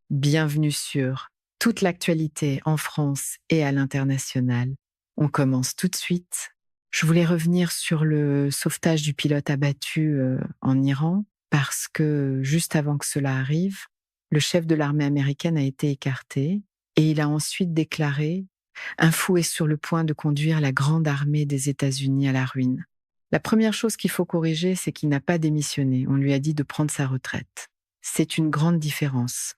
Bienvenue sur toute l'actualité en France et à l'international. On commence tout de suite. Je voulais revenir sur le sauvetage du pilote abattu en Iran parce que juste avant que cela arrive, le chef de l'armée américaine a été écarté et il a ensuite déclaré: un fou est sur le point de conduire la grande armée des États-Unis à la ruine. La première chose qu'il faut corriger, c'est qu'il n'a pas démissionné. On lui a dit de prendre sa retraite. C'est une grande différence.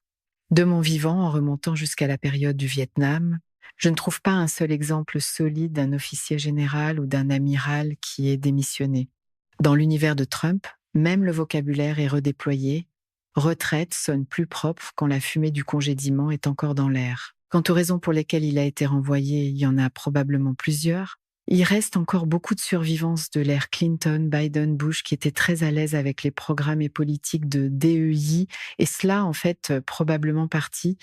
De mon vivant, en remontant jusqu'à la période du Vietnam, je ne trouve pas un seul exemple solide d'un officier général ou d'un amiral qui ait démissionné. Dans l'univers de Trump, même le vocabulaire est redéployé. Retraite sonne plus propre quand la fumée du congédiement est encore dans l'air. Quant aux raisons pour lesquelles il a été renvoyé, il y en a probablement plusieurs. Il reste encore beaucoup de survivances de l'ère Clinton, Biden, Bush qui étaient très à l'aise avec les programmes et politiques de DEI, et cela, en fait, probablement partie.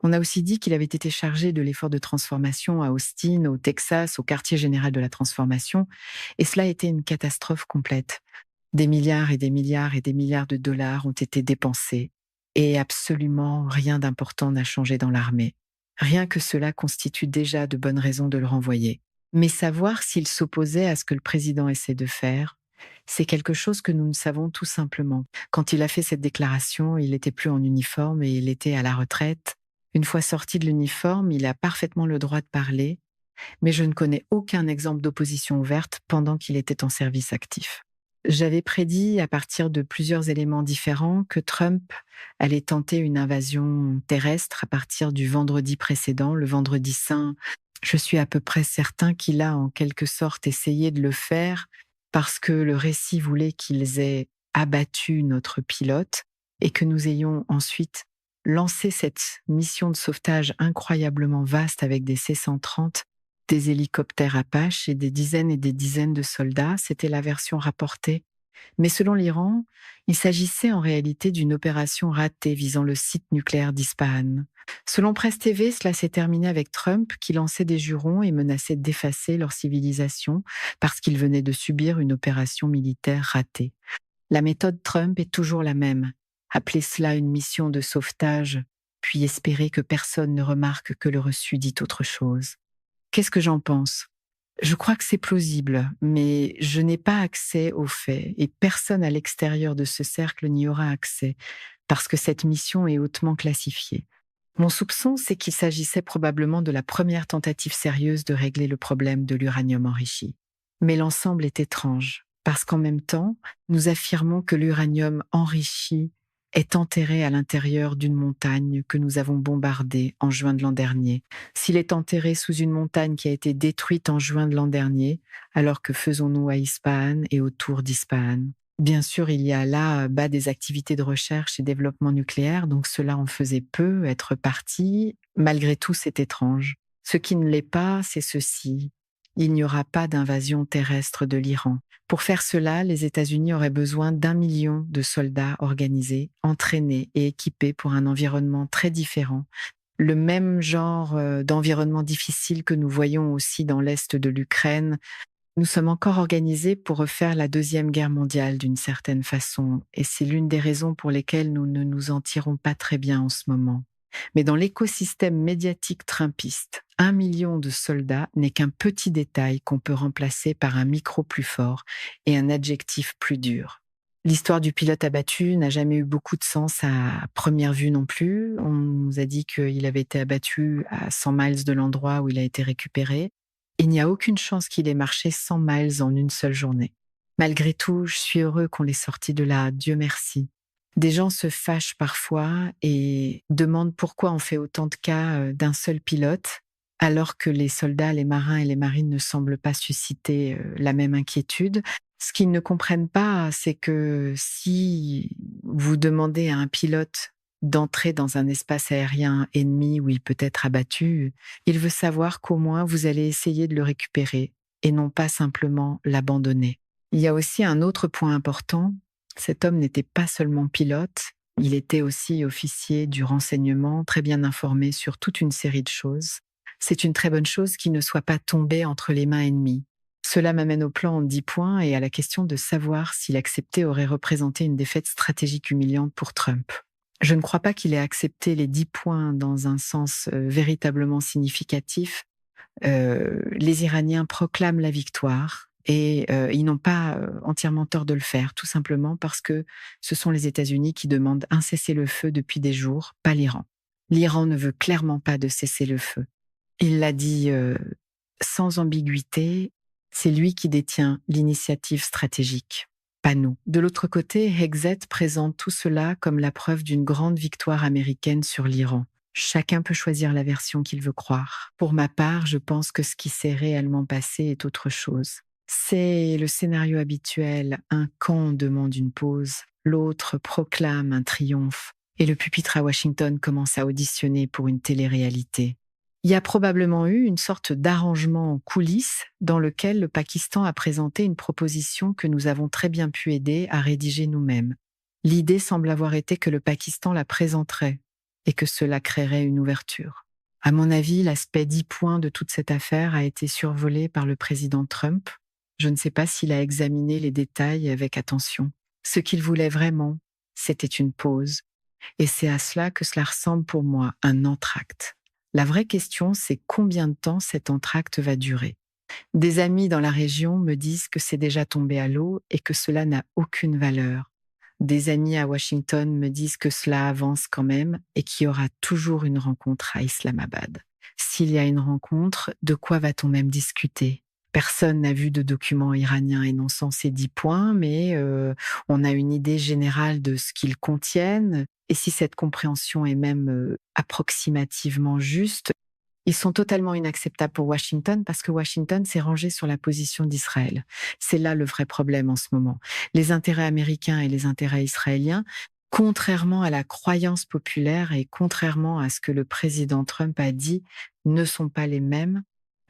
On a aussi dit qu'il avait été chargé de l'effort de transformation à Austin, au Texas, au quartier général de la transformation, et cela a été une catastrophe complète. Des milliards et des milliards et des milliards de dollars ont été dépensés, et absolument rien d'important n'a changé dans l'armée. Rien que cela constitue déjà de bonnes raisons de le renvoyer. Mais savoir s'il s'opposait à ce que le président essaie de faire, c'est quelque chose que nous ne savons tout simplement. Quand il a fait cette déclaration, il n'était plus en uniforme et il était à la retraite. Une fois sorti de l'uniforme, il a parfaitement le droit de parler, mais je ne connais aucun exemple d'opposition ouverte pendant qu'il était en service actif. J'avais prédit, à partir de plusieurs éléments différents, que Trump allait tenter une invasion terrestre à partir du vendredi précédent, le vendredi saint. Je suis à peu près certain qu'il a en quelque sorte essayé de le faire parce que le récit voulait qu'ils aient abattu notre pilote et que nous ayons ensuite lancé cette mission de sauvetage incroyablement vaste avec des C-130, des hélicoptères Apache et des dizaines de soldats. C'était la version rapportée. Mais selon l'Iran, il s'agissait en réalité d'une opération ratée visant le site nucléaire d'Ispahan. Selon Presse TV, cela s'est terminé avec Trump qui lançait des jurons et menaçait d'effacer leur civilisation parce qu'ils venaient de subir une opération militaire ratée. La méthode Trump est toujours la même. Appeler cela une mission de sauvetage, puis espérer que personne ne remarque que le reçu dit autre chose. Qu'est-ce que j'en pense ? Je crois que c'est plausible, mais je n'ai pas accès aux faits et personne à l'extérieur de ce cercle n'y aura accès parce que cette mission est hautement classifiée. Mon soupçon, c'est qu'il s'agissait probablement de la première tentative sérieuse de régler le problème de l'uranium enrichi. Mais l'ensemble est étrange, parce qu'en même temps, nous affirmons que l'uranium enrichi est enterré à l'intérieur d'une montagne que nous avons bombardée en juin de l'an dernier. S'il est enterré sous une montagne qui a été détruite en juin de l'an dernier, alors que faisons-nous à Ispahan et autour d'Ispahan ? Bien sûr, il y a là-bas des activités de recherche et développement nucléaire, donc cela en faisait peu être parti. Malgré tout, c'est étrange. Ce qui ne l'est pas, c'est ceci. Il n'y aura pas d'invasion terrestre de l'Iran. Pour faire cela, les États-Unis auraient besoin d'1 million de soldats organisés, entraînés et équipés pour un environnement très différent. Le même genre d'environnement difficile que nous voyons aussi dans l'est de l'Ukraine. Nous sommes encore organisés pour refaire la Deuxième Guerre mondiale d'une certaine façon, et c'est l'une des raisons pour lesquelles nous ne nous en tirons pas très bien en ce moment. Mais dans l'écosystème médiatique trumpiste, 1 million de soldats n'est qu'un petit détail qu'on peut remplacer par un micro plus fort et un adjectif plus dur. L'histoire du pilote abattu n'a jamais eu beaucoup de sens à première vue non plus. On nous a dit qu'il avait été abattu à 100 miles de l'endroit où il a été récupéré. Il n'y a aucune chance qu'il ait marché 100 miles en une seule journée. Malgré tout, je suis heureux qu'on l'ait sorti de là, Dieu merci. Des gens se fâchent parfois et demandent pourquoi on fait autant de cas d'un seul pilote, alors que les soldats, les marins et les marines ne semblent pas susciter la même inquiétude. Ce qu'ils ne comprennent pas, c'est que si vous demandez à un pilote d'entrer dans un espace aérien ennemi où il peut être abattu, il veut savoir qu'au moins vous allez essayer de le récupérer et non pas simplement l'abandonner. Il y a aussi un autre point important. Cet homme n'était pas seulement pilote, il était aussi officier du renseignement, très bien informé sur toute une série de choses. C'est une très bonne chose qu'il ne soit pas tombé entre les mains ennemies. Cela m'amène au plan en 10 points et à la question de savoir si l'accepter aurait représenté une défaite stratégique humiliante pour Trump. Je ne crois pas qu'il ait accepté les 10 points dans un sens, véritablement significatif. Les Iraniens proclament la victoire et ils n'ont pas, entièrement tort de le faire, tout simplement parce que ce sont les États-Unis qui demandent un cessez-le-feu depuis des jours, pas l'Iran. L'Iran ne veut clairement pas de cessez-le-feu. Il l'a dit, sans ambiguïté, c'est lui qui détient l'initiative stratégique, pas nous. De l'autre côté, Hegseth présente tout cela comme la preuve d'une grande victoire américaine sur l'Iran. Chacun peut choisir la version qu'il veut croire. Pour ma part, je pense que ce qui s'est réellement passé est autre chose. C'est le scénario habituel, un camp demande une pause, l'autre proclame un triomphe, et le pupitre à Washington commence à auditionner pour une télé-réalité. Il y a probablement eu une sorte d'arrangement en coulisses dans lequel le Pakistan a présenté une proposition que nous avons très bien pu aider à rédiger nous-mêmes. L'idée semble avoir été que le Pakistan la présenterait et que cela créerait une ouverture. À mon avis, l'aspect 10 points de toute cette affaire a été survolé par le président Trump. Je ne sais pas s'il a examiné les détails avec attention. Ce qu'il voulait vraiment, c'était une pause. Et c'est à cela que cela ressemble pour moi, un entracte. La vraie question, c'est combien de temps cet entracte va durer. Des amis dans la région me disent que c'est déjà tombé à l'eau et que cela n'a aucune valeur. Des amis à Washington me disent que cela avance quand même et qu'il y aura toujours une rencontre à Islamabad. S'il y a une rencontre, de quoi va-t-on même discuter? Personne n'a vu de documents iraniens énonçant ces 10 points, mais on a une idée générale de ce qu'ils contiennent. Et si cette compréhension est même approximativement juste, ils sont totalement inacceptables pour Washington parce que Washington s'est rangé sur la position d'Israël. C'est là le vrai problème en ce moment. Les intérêts américains et les intérêts israéliens, contrairement à la croyance populaire et contrairement à ce que le président Trump a dit, ne sont pas les mêmes.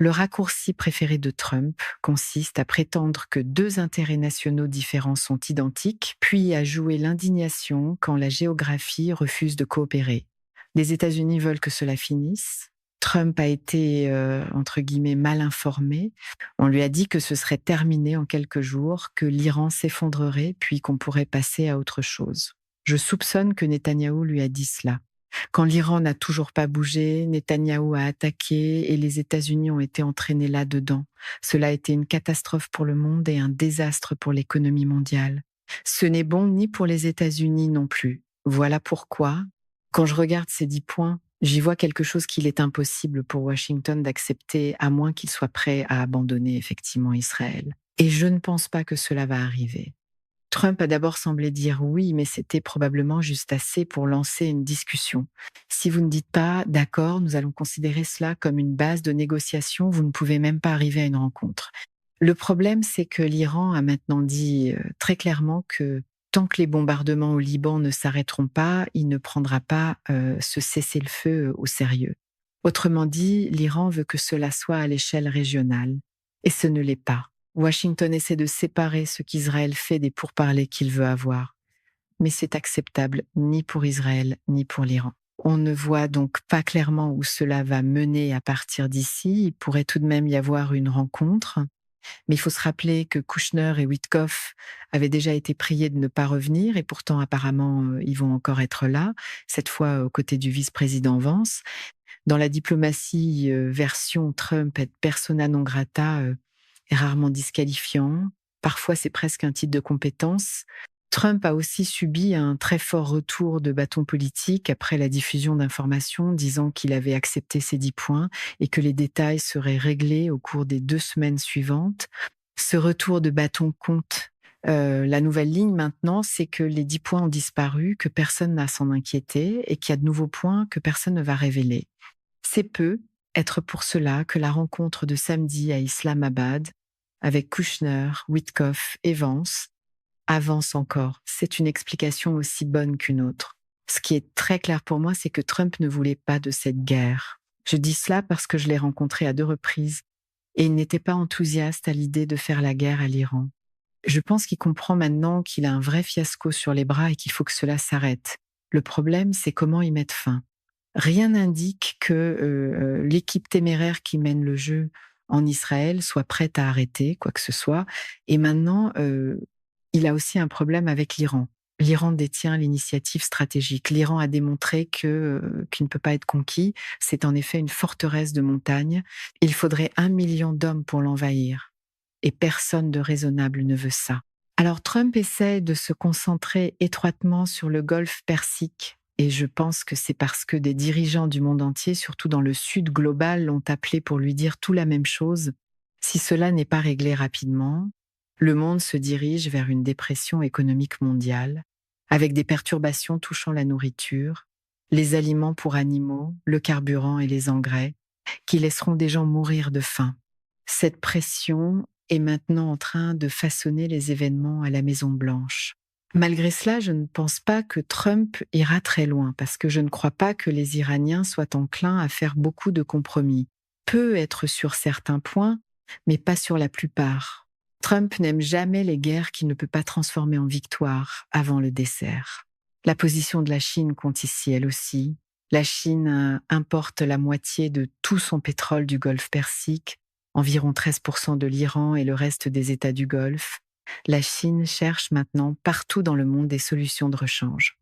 Le raccourci préféré de Trump consiste à prétendre que deux intérêts nationaux différents sont identiques, puis à jouer l'indignation quand la géographie refuse de coopérer. Les États-Unis veulent que cela finisse. Trump a été, entre guillemets, mal informé. On lui a dit que ce serait terminé en quelques jours, que l'Iran s'effondrerait, puis qu'on pourrait passer à autre chose. Je soupçonne que Netanyahou lui a dit cela. Quand l'Iran n'a toujours pas bougé, Netanyahou a attaqué et les États-Unis ont été entraînés là-dedans. Cela a été une catastrophe pour le monde et un désastre pour l'économie mondiale. Ce n'est bon ni pour les États-Unis non plus. Voilà pourquoi, quand je regarde ces 10 points, j'y vois quelque chose qu'il est impossible pour Washington d'accepter, à moins qu'il soit prêt à abandonner effectivement Israël. Et je ne pense pas que cela va arriver. Trump a d'abord semblé dire oui, mais c'était probablement juste assez pour lancer une discussion. Si vous ne dites pas d'accord, nous allons considérer cela comme une base de négociation, vous ne pouvez même pas arriver à une rencontre. Le problème, c'est que l'Iran a maintenant dit très clairement que tant que les bombardements au Liban ne s'arrêteront pas, il ne prendra pas ce cessez-le-feu au sérieux. Autrement dit, l'Iran veut que cela soit à l'échelle régionale, et ce ne l'est pas. Washington essaie de séparer ce qu'Israël fait des pourparlers qu'il veut avoir. Mais c'est acceptable ni pour Israël ni pour l'Iran. On ne voit donc pas clairement où cela va mener à partir d'ici. Il pourrait tout de même y avoir une rencontre. Mais il faut se rappeler que Kushner et Witkoff avaient déjà été priés de ne pas revenir et pourtant apparemment ils vont encore être là, cette fois aux côtés du vice-président Vance. Dans la diplomatie version Trump, être persona non grata est rarement disqualifiant. Parfois, c'est presque un titre de compétence. Trump a aussi subi un très fort retour de bâton politique après la diffusion d'informations disant qu'il avait accepté ces 10 points et que les détails seraient réglés au cours des 2 semaines suivantes. Ce retour de bâton compte. La nouvelle ligne maintenant, c'est que les 10 points ont disparu, que personne n'a à s'en inquiéter et qu'il y a de nouveaux points que personne ne va révéler. C'est peu être pour cela que la rencontre de samedi à Islamabad avec Kushner, Witkoff et Vance avance encore. C'est une explication aussi bonne qu'une autre. Ce qui est très clair pour moi, c'est que Trump ne voulait pas de cette guerre. Je dis cela parce que je l'ai rencontré à 2 reprises et il n'était pas enthousiaste à l'idée de faire la guerre à l'Iran. Je pense qu'il comprend maintenant qu'il a un vrai fiasco sur les bras et qu'il faut que cela s'arrête. Le problème, c'est comment y mettre fin. Rien n'indique que l'équipe téméraire qui mène le jeu en Israël soit prête à arrêter quoi que ce soit. Et maintenant, il a aussi un problème avec l'Iran. L'Iran détient l'initiative stratégique. L'Iran a démontré qu'il ne peut pas être conquis. C'est en effet une forteresse de montagne. Il faudrait 1 million d'hommes pour l'envahir. Et personne de raisonnable ne veut ça. Alors Trump essaie de se concentrer étroitement sur le golfe Persique. Et je pense que c'est parce que des dirigeants du monde entier, surtout dans le sud global, l'ont appelé pour lui dire tout la même chose. Si cela n'est pas réglé rapidement, le monde se dirige vers une dépression économique mondiale, avec des perturbations touchant la nourriture, les aliments pour animaux, le carburant et les engrais, qui laisseront des gens mourir de faim. Cette pression est maintenant en train de façonner les événements à la Maison-Blanche. Malgré cela, je ne pense pas que Trump ira très loin, parce que je ne crois pas que les Iraniens soient enclins à faire beaucoup de compromis. Peut être sur certains points, mais pas sur la plupart. Trump n'aime jamais les guerres qu'il ne peut pas transformer en victoire avant le dessert. La position de la Chine compte ici, elle aussi. La Chine importe la moitié de tout son pétrole du Golfe Persique, environ 13% de l'Iran et le reste des États du Golfe. La Chine cherche maintenant partout dans le monde des solutions de rechange.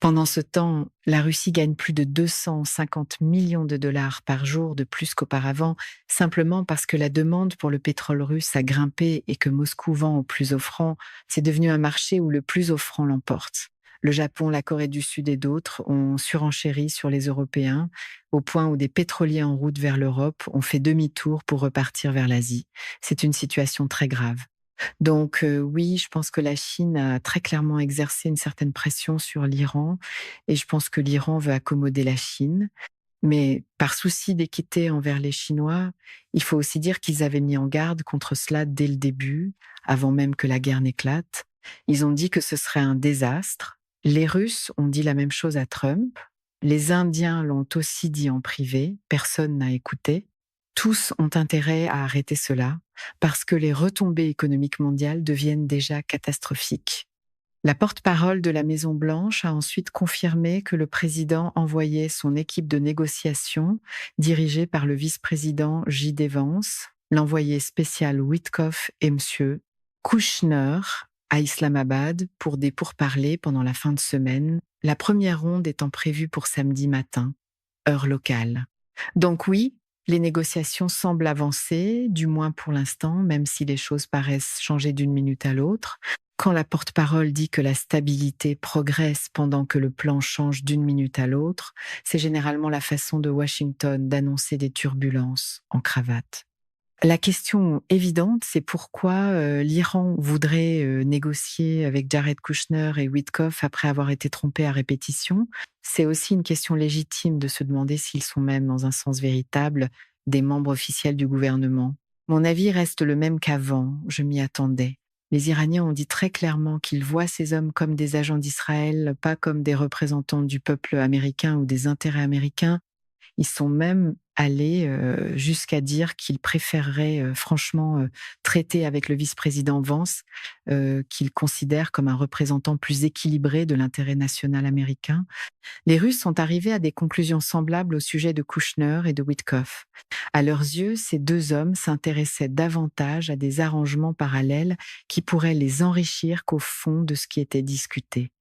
Pendant ce temps, la Russie gagne plus de 250 millions de dollars par jour de plus qu'auparavant, simplement parce que la demande pour le pétrole russe a grimpé et que Moscou vend au plus offrant. C'est devenu un marché où le plus offrant l'emporte. Le Japon, la Corée du Sud et d'autres ont surenchéri sur les Européens, au point où des pétroliers en route vers l'Europe ont fait demi-tour pour repartir vers l'Asie. C'est une situation très grave. Donc oui, je pense que la Chine a très clairement exercé une certaine pression sur l'Iran et je pense que l'Iran veut accommoder la Chine. Mais par souci d'équité envers les Chinois, il faut aussi dire qu'ils avaient mis en garde contre cela dès le début, avant même que la guerre n'éclate. Ils ont dit que ce serait un désastre. Les Russes ont dit la même chose à Trump. Les Indiens l'ont aussi dit en privé. Personne n'a écouté. Tous ont intérêt à arrêter cela parce que les retombées économiques mondiales deviennent déjà catastrophiques. La porte-parole de la Maison-Blanche a ensuite confirmé que le président envoyait son équipe de négociation, dirigée par le vice-président J.D. Vance, l'envoyé spécial Witkoff et M. Kushner à Islamabad pour des pourparlers pendant la fin de semaine, la première ronde étant prévue pour samedi matin, heure locale. Donc oui, les négociations semblent avancer, du moins pour l'instant, même si les choses paraissent changer d'une minute à l'autre. Quand la porte-parole dit que la stabilité progresse pendant que le plan change d'une minute à l'autre, c'est généralement la façon de Washington d'annoncer des turbulences en cravate. La question évidente, c'est pourquoi l'Iran voudrait négocier avec Jared Kushner et Witkoff après avoir été trompé à répétition. C'est aussi une question légitime de se demander s'ils sont même, dans un sens véritable, des membres officiels du gouvernement. Mon avis reste le même qu'avant, je m'y attendais. Les Iraniens ont dit très clairement qu'ils voient ces hommes comme des agents d'Israël, pas comme des représentants du peuple américain ou des intérêts américains. Ils sont même allés jusqu'à dire qu'ils préféreraient franchement traiter avec le vice-président Vance, qu'ils considèrent comme un représentant plus équilibré de l'intérêt national américain. Les Russes sont arrivés à des conclusions semblables au sujet de Kushner et de Witkoff. À leurs yeux, ces deux hommes s'intéressaient davantage à des arrangements parallèles qui pourraient les enrichir qu'au fond de ce qui était discuté.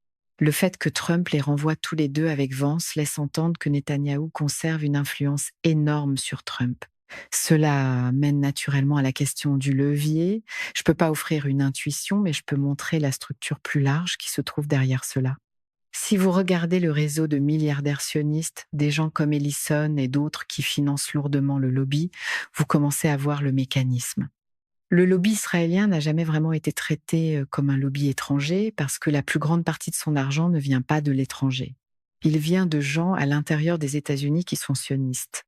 Le fait que Trump les renvoie tous les deux avec Vance laisse entendre que Netanyahou conserve une influence énorme sur Trump. Cela mène naturellement à la question du levier. Je ne peux pas offrir une intuition, mais je peux montrer la structure plus large qui se trouve derrière cela. Si vous regardez le réseau de milliardaires sionistes, des gens comme Ellison et d'autres qui financent lourdement le lobby, vous commencez à voir le mécanisme. Le lobby israélien n'a jamais vraiment été traité comme un lobby étranger parce que la plus grande partie de son argent ne vient pas de l'étranger. Il vient de gens à l'intérieur des États-Unis qui sont sionistes.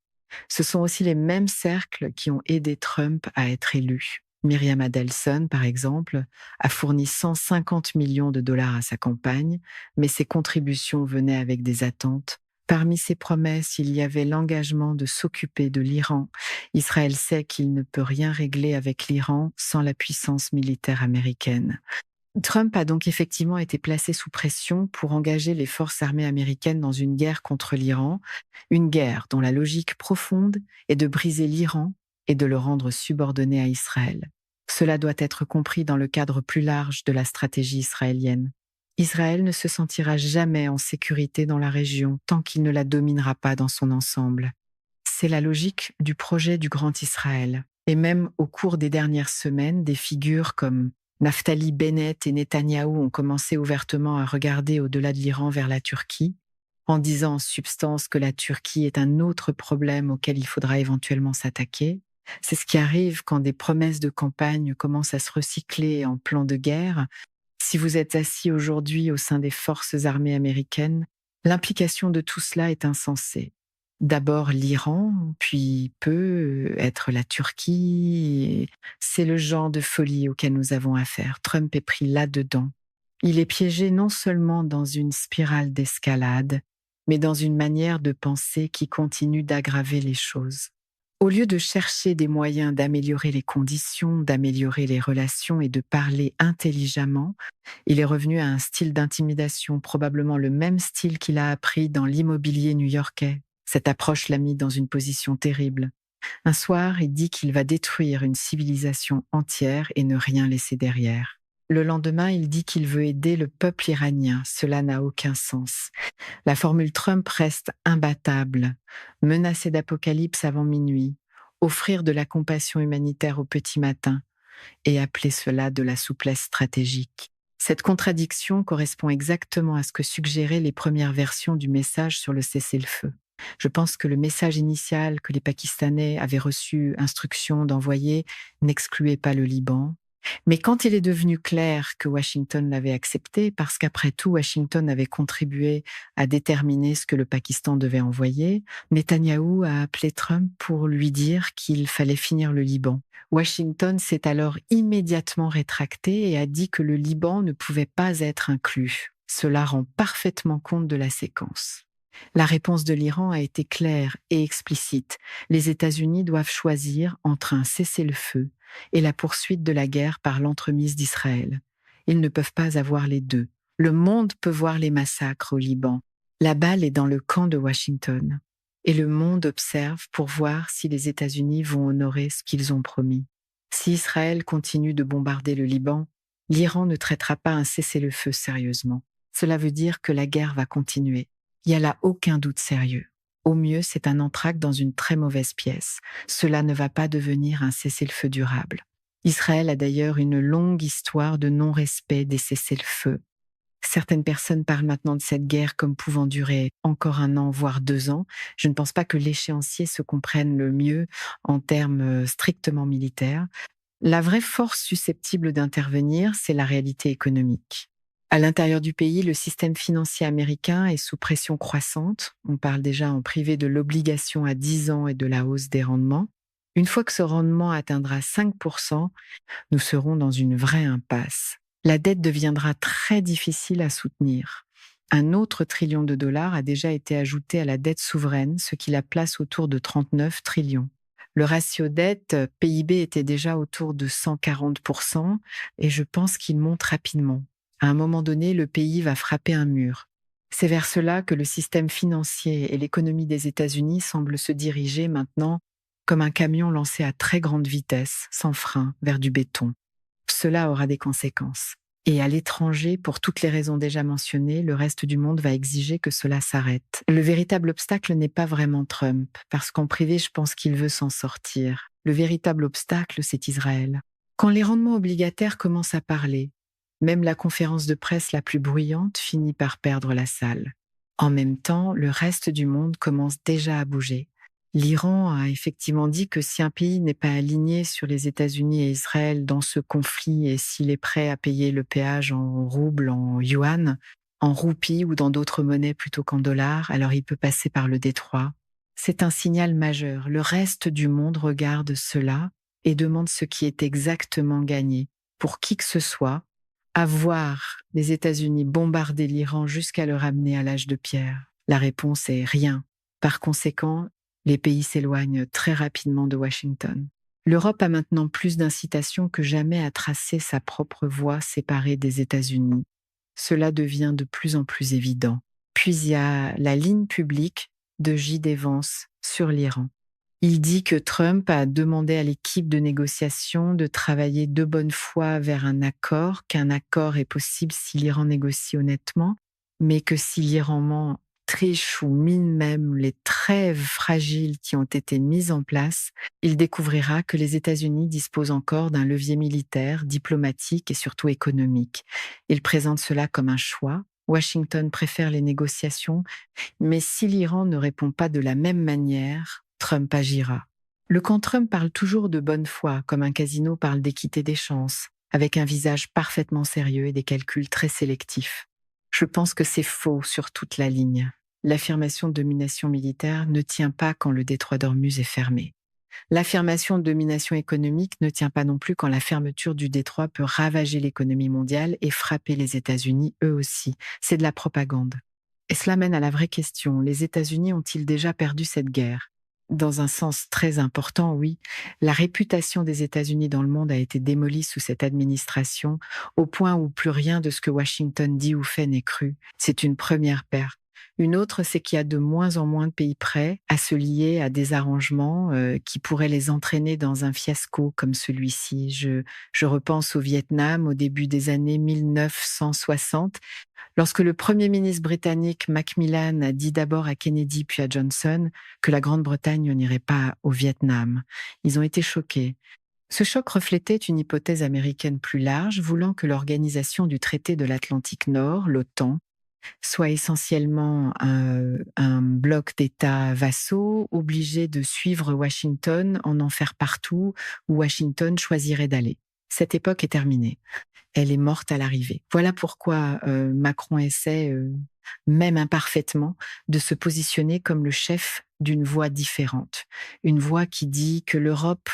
Ce sont aussi les mêmes cercles qui ont aidé Trump à être élu. Myriam Adelson, par exemple, a fourni 150 millions de dollars à sa campagne, mais ses contributions venaient avec des attentes. Parmi ses promesses, il y avait l'engagement de s'occuper de l'Iran. Israël sait qu'il ne peut rien régler avec l'Iran sans la puissance militaire américaine. Trump a donc effectivement été placé sous pression pour engager les forces armées américaines dans une guerre contre l'Iran, une guerre dont la logique profonde est de briser l'Iran et de le rendre subordonné à Israël. Cela doit être compris dans le cadre plus large de la stratégie israélienne. Israël ne se sentira jamais en sécurité dans la région tant qu'il ne la dominera pas dans son ensemble. C'est la logique du projet du Grand Israël. Et même au cours des dernières semaines, des figures comme Naftali Bennett et Netanyahou ont commencé ouvertement à regarder au-delà de l'Iran vers la Turquie, en disant en substance que la Turquie est un autre problème auquel il faudra éventuellement s'attaquer. C'est ce qui arrive quand des promesses de campagne commencent à se recycler en plans de guerre. Si vous êtes assis aujourd'hui au sein des forces armées américaines, l'implication de tout cela est insensée. D'abord l'Iran, puis peut être la Turquie. C'est le genre de folie auquel nous avons affaire. Trump est pris là-dedans. Il est piégé non seulement dans une spirale d'escalade, mais dans une manière de penser qui continue d'aggraver les choses. Au lieu de chercher des moyens d'améliorer les conditions, d'améliorer les relations et de parler intelligemment, il est revenu à un style d'intimidation, probablement le même style qu'il a appris dans l'immobilier new-yorkais. Cette approche l'a mis dans une position terrible. Un soir, il dit qu'il va détruire une civilisation entière et ne rien laisser derrière. Le lendemain, il dit qu'il veut aider le peuple iranien. Cela n'a aucun sens. La formule Trump reste imbattable. Menacer d'apocalypse avant minuit, offrir de la compassion humanitaire au petit matin et appeler cela de la souplesse stratégique. Cette contradiction correspond exactement à ce que suggéraient les premières versions du message sur le cessez-le-feu. Je pense que le message initial que les Pakistanais avaient reçu instruction d'envoyer n'excluait pas le Liban. Mais quand il est devenu clair que Washington l'avait accepté, parce qu'après tout, Washington avait contribué à déterminer ce que le Pakistan devait envoyer, Netanyahou a appelé Trump pour lui dire qu'il fallait finir le Liban. Washington s'est alors immédiatement rétracté et a dit que le Liban ne pouvait pas être inclus. Cela rend parfaitement compte de la séquence. La réponse de l'Iran a été claire et explicite. Les États-Unis doivent choisir entre un cessez-le-feu et la poursuite de la guerre par l'entremise d'Israël. Ils ne peuvent pas avoir les deux. Le monde peut voir les massacres au Liban. La balle est dans le camp de Washington. Et le monde observe pour voir si les États-Unis vont honorer ce qu'ils ont promis. Si Israël continue de bombarder le Liban, l'Iran ne traitera pas un cessez-le-feu sérieusement. Cela veut dire que la guerre va continuer. Il n'y a là aucun doute sérieux. Au mieux, c'est un entracte dans une très mauvaise pièce. Cela ne va pas devenir un cessez-le-feu durable. Israël a d'ailleurs une longue histoire de non-respect des cessez-le-feu. Certaines personnes parlent maintenant de cette guerre comme pouvant durer encore 1 an, voire 2 ans. Je ne pense pas que l'échéancier se comprenne le mieux en termes strictement militaires. La vraie force susceptible d'intervenir, c'est la réalité économique. À l'intérieur du pays, le système financier américain est sous pression croissante. On parle déjà en privé de l'obligation à 10 ans et de la hausse des rendements. Une fois que ce rendement atteindra 5%, nous serons dans une vraie impasse. La dette deviendra très difficile à soutenir. Un autre trillion de dollars a déjà été ajouté à la dette souveraine, ce qui la place autour de 39 trillions. Le ratio dette-PIB était déjà autour de 140% et je pense qu'il monte rapidement. À un moment donné, le pays va frapper un mur. C'est vers cela que le système financier et l'économie des États-Unis semblent se diriger maintenant comme un camion lancé à très grande vitesse, sans frein, vers du béton. Cela aura des conséquences. Et à l'étranger, pour toutes les raisons déjà mentionnées, le reste du monde va exiger que cela s'arrête. Le véritable obstacle n'est pas vraiment Trump, parce qu'en privé, je pense qu'il veut s'en sortir. Le véritable obstacle, c'est Israël. Quand les rendements obligataires commencent à parler, même la conférence de presse la plus bruyante finit par perdre la salle. En même temps, le reste du monde commence déjà à bouger. L'Iran a effectivement dit que si un pays n'est pas aligné sur les États-Unis et Israël dans ce conflit et s'il est prêt à payer le péage en roubles, en yuan, en roupies ou dans d'autres monnaies plutôt qu'en dollars, alors il peut passer par le détroit. C'est un signal majeur. Le reste du monde regarde cela et demande ce qui est exactement gagné. Pour qui que ce soit, à voir les États-Unis bombarder l'Iran jusqu'à le ramener à l'âge de pierre. La réponse est rien. Par conséquent, les pays s'éloignent très rapidement de Washington. L'Europe a maintenant plus d'incitation que jamais à tracer sa propre voie séparée des États-Unis. Cela devient de plus en plus évident. Puis il y a la ligne publique de J.D. Vance sur l'Iran. Il dit que Trump a demandé à l'équipe de négociation de travailler de bonne foi vers un accord, qu'un accord est possible si l'Iran négocie honnêtement, mais que si l'Iran triche ou mine même les trêves fragiles qui ont été mises en place, il découvrira que les États-Unis disposent encore d'un levier militaire, diplomatique et surtout économique. Il présente cela comme un choix. Washington préfère les négociations, mais si l'Iran ne répond pas de la même manière, Trump agira. Le camp Trump parle toujours de bonne foi, comme un casino parle d'équité des chances, avec un visage parfaitement sérieux et des calculs très sélectifs. Je pense que c'est faux sur toute la ligne. L'affirmation de domination militaire ne tient pas quand le détroit d'Ormuz est fermé. L'affirmation de domination économique ne tient pas non plus quand la fermeture du détroit peut ravager l'économie mondiale et frapper les États-Unis eux aussi. C'est de la propagande. Et cela mène à la vraie question. Les États-Unis ont-ils déjà perdu cette guerre? Dans un sens très important, oui. La réputation des États-Unis dans le monde a été démolie sous cette administration, au point où plus rien de ce que Washington dit ou fait n'est cru. C'est une première perte. Une autre, c'est qu'il y a de moins en moins de pays prêts à se lier à des arrangements qui pourraient les entraîner dans un fiasco comme celui-ci. Je repense au Vietnam au début des années 1960, lorsque le Premier ministre britannique Macmillan a dit d'abord à Kennedy puis à Johnson que la Grande-Bretagne n'irait pas au Vietnam. Ils ont été choqués. Ce choc reflétait une hypothèse américaine plus large, voulant que l'organisation du traité de l'Atlantique Nord, l'OTAN, soit essentiellement un bloc d'États vassaux obligés de suivre Washington, en faire partout où Washington choisirait d'aller. Cette époque est terminée. Elle est morte à l'arrivée. Voilà pourquoi Macron essaie, même imparfaitement, de se positionner comme le chef d'une voie différente. Une voie qui dit que l'Europe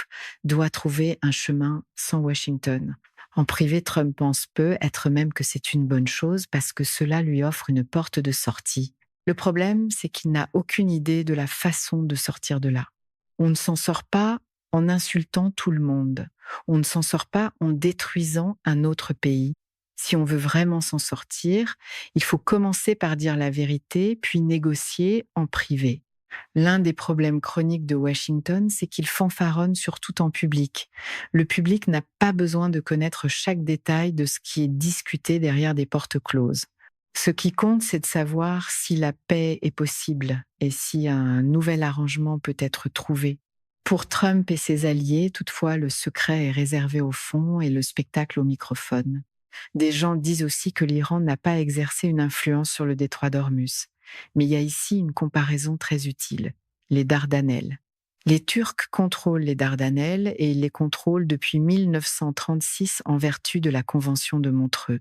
doit trouver un chemin sans Washington. En privé, Trump pense peu, être même que c'est une bonne chose parce que cela lui offre une porte de sortie. Le problème, c'est qu'il n'a aucune idée de la façon de sortir de là. On ne s'en sort pas en insultant tout le monde. On ne s'en sort pas en détruisant un autre pays. Si on veut vraiment s'en sortir, il faut commencer par dire la vérité, puis négocier en privé. L'un des problèmes chroniques de Washington, c'est qu'il fanfaronne surtout en public. Le public n'a pas besoin de connaître chaque détail de ce qui est discuté derrière des portes closes. Ce qui compte, c'est de savoir si la paix est possible et si un nouvel arrangement peut être trouvé. Pour Trump et ses alliés, toutefois, le secret est réservé au fond et le spectacle au microphone. Des gens disent aussi que l'Iran n'a pas exercé une influence sur le détroit d'Ormuz. Mais il y a ici une comparaison très utile, les Dardanelles. Les Turcs contrôlent les Dardanelles et ils les contrôlent depuis 1936 en vertu de la Convention de Montreux.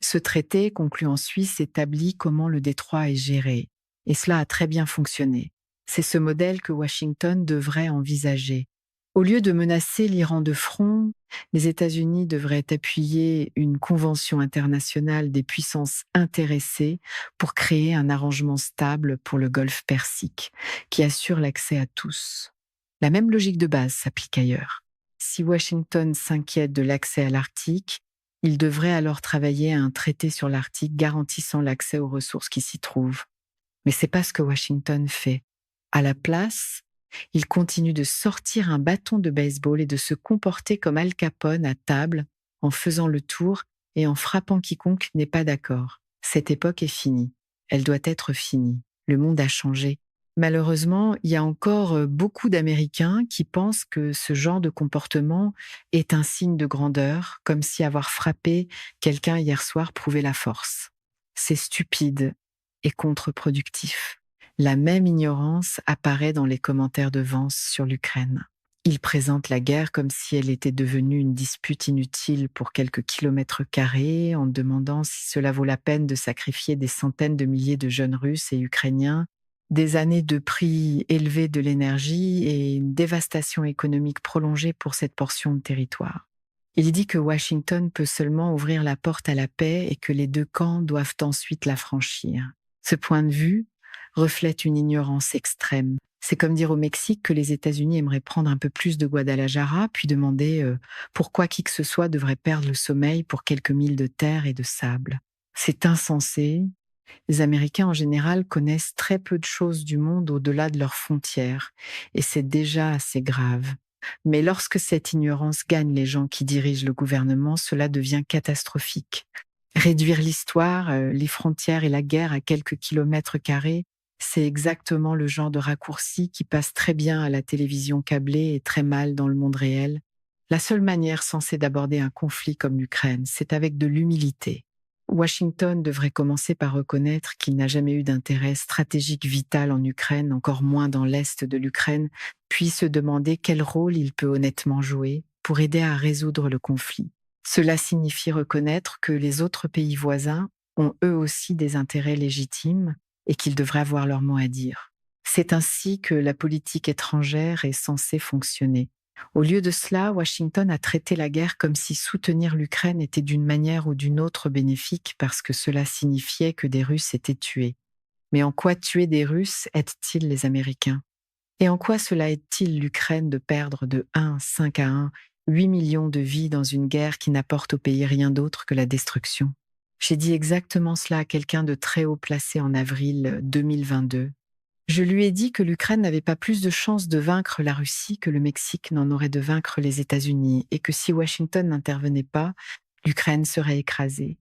Ce traité, conclu en Suisse, établit comment le détroit est géré. Et cela a très bien fonctionné. C'est ce modèle que Washington devrait envisager. Au lieu de menacer l'Iran de front, les États-Unis devraient appuyer une convention internationale des puissances intéressées pour créer un arrangement stable pour le Golfe Persique, qui assure l'accès à tous. La même logique de base s'applique ailleurs. Si Washington s'inquiète de l'accès à l'Arctique, il devrait alors travailler à un traité sur l'Arctique garantissant l'accès aux ressources qui s'y trouvent. Mais c'est pas ce que Washington fait. À la place, il continue de sortir un bâton de baseball et de se comporter comme Al Capone à table, en faisant le tour et en frappant quiconque n'est pas d'accord. Cette époque est finie. Elle doit être finie. Le monde a changé. Malheureusement, il y a encore beaucoup d'Américains qui pensent que ce genre de comportement est un signe de grandeur, comme si avoir frappé quelqu'un hier soir prouvait la force. C'est stupide et contre-productif. La même ignorance apparaît dans les commentaires de Vance sur l'Ukraine. Il présente la guerre comme si elle était devenue une dispute inutile pour quelques kilomètres carrés, en demandant si cela vaut la peine de sacrifier des centaines de milliers de jeunes Russes et Ukrainiens, des années de prix élevés de l'énergie et une dévastation économique prolongée pour cette portion de territoire. Il dit que Washington peut seulement ouvrir la porte à la paix et que les deux camps doivent ensuite la franchir. Ce point de vue reflète une ignorance extrême. C'est comme dire au Mexique que les États-Unis aimeraient prendre un peu plus de Guadalajara, puis demander pourquoi qui que ce soit devrait perdre le sommeil pour quelques milles de terre et de sable. C'est insensé, Les Américains en général connaissent très peu de choses du monde au-delà de leurs frontières, et c'est déjà assez grave. Mais lorsque cette ignorance gagne les gens qui dirigent le gouvernement, cela devient catastrophique. Réduire l'histoire, les frontières et la guerre à quelques kilomètres carrés, c'est exactement le genre de raccourci qui passe très bien à la télévision câblée et très mal dans le monde réel. La seule manière sensée d'aborder un conflit comme l'Ukraine, c'est avec de l'humilité. Washington devrait commencer par reconnaître qu'il n'a jamais eu d'intérêt stratégique vital en Ukraine, encore moins dans l'est de l'Ukraine, puis se demander quel rôle il peut honnêtement jouer pour aider à résoudre le conflit. Cela signifie reconnaître que les autres pays voisins ont eux aussi des intérêts légitimes et qu'ils devraient avoir leur mot à dire. C'est ainsi que la politique étrangère est censée fonctionner. Au lieu de cela, Washington a traité la guerre comme si soutenir l'Ukraine était d'une manière ou d'une autre bénéfique parce que cela signifiait que des Russes étaient tués. Mais en quoi tuer des Russes aide-t-il les Américains? Et en quoi cela aide-t-il l'Ukraine de perdre de 5 à 1, 8 millions de vies dans une guerre qui n'apporte au pays rien d'autre que la destruction? J'ai dit exactement cela à quelqu'un de très haut placé en avril 2022. Je lui ai dit que l'Ukraine n'avait pas plus de chances de vaincre la Russie que le Mexique n'en aurait de vaincre les États-Unis et que si Washington n'intervenait pas, l'Ukraine serait écrasée.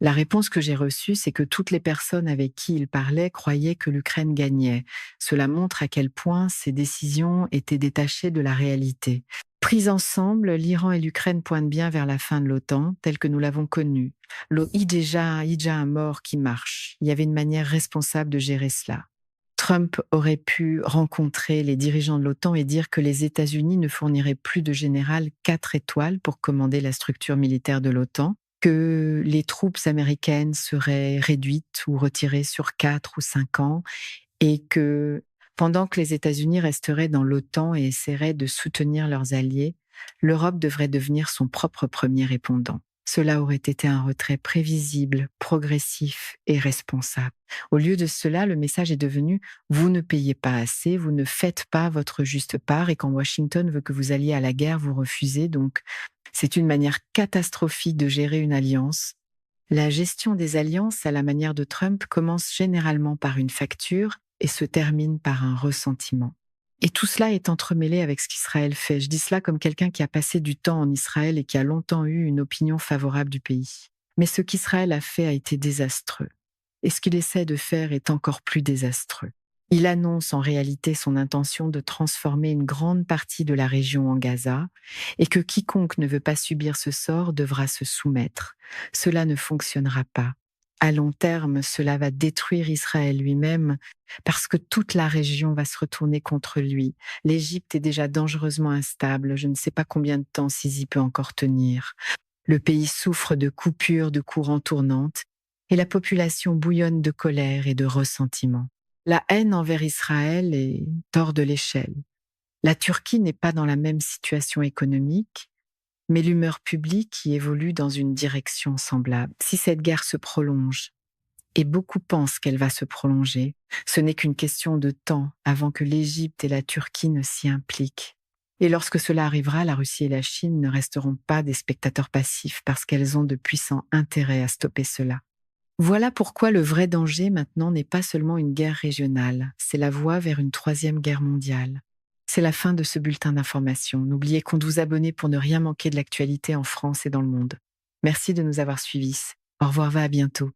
La réponse que j'ai reçue, c'est que toutes les personnes avec qui il parlait croyaient que l'Ukraine gagnait. Cela montre à quel point ces décisions étaient détachées de la réalité. Prises ensemble, l'Iran et l'Ukraine pointent bien vers la fin de l'OTAN, telle que nous l'avons connue. Il y a déjà un mort qui marche. Il y avait une manière responsable de gérer cela. Trump aurait pu rencontrer les dirigeants de l'OTAN et dire que les États-Unis ne fourniraient plus de général 4 étoiles pour commander la structure militaire de l'OTAN, que les troupes américaines seraient réduites ou retirées sur 4 ou 5 ans et que pendant que les États-Unis resteraient dans l'OTAN et essaieraient de soutenir leurs alliés, l'Europe devrait devenir son propre premier répondant. Cela aurait été un retrait prévisible, progressif et responsable. Au lieu de cela, le message est devenu « vous ne payez pas assez, vous ne faites pas votre juste part et quand Washington veut que vous alliez à la guerre, vous refusez. » Donc, c'est une manière catastrophique de gérer une alliance. La gestion des alliances à la manière de Trump commence généralement par une facture et se termine par un ressentiment. Et tout cela est entremêlé avec ce qu'Israël fait. Je dis cela comme quelqu'un qui a passé du temps en Israël et qui a longtemps eu une opinion favorable du pays. Mais ce qu'Israël a fait a été désastreux. Et ce qu'il essaie de faire est encore plus désastreux. Il annonce en réalité son intention de transformer une grande partie de la région en Gaza et que quiconque ne veut pas subir ce sort devra se soumettre. Cela ne fonctionnera pas. À long terme, cela va détruire Israël lui-même parce que toute la région va se retourner contre lui. L'Égypte est déjà dangereusement instable. Je ne sais pas combien de temps Sisi peut encore tenir. Le pays souffre de coupures de courants tournantes et la population bouillonne de colère et de ressentiment. La haine envers Israël est hors de l'échelle. La Turquie n'est pas dans la même situation économique, mais l'humeur publique y évolue dans une direction semblable. Si cette guerre se prolonge, et beaucoup pensent qu'elle va se prolonger, ce n'est qu'une question de temps avant que l'Égypte et la Turquie ne s'y impliquent. Et lorsque cela arrivera, la Russie et la Chine ne resteront pas des spectateurs passifs parce qu'elles ont de puissants intérêts à stopper cela. Voilà pourquoi le vrai danger maintenant n'est pas seulement une guerre régionale, c'est la voie vers une troisième guerre mondiale. C'est la fin de ce bulletin d'information. N'oubliez qu'on doit vous abonner pour ne rien manquer de l'actualité en France et dans le monde. Merci de nous avoir suivis. Au revoir, à bientôt.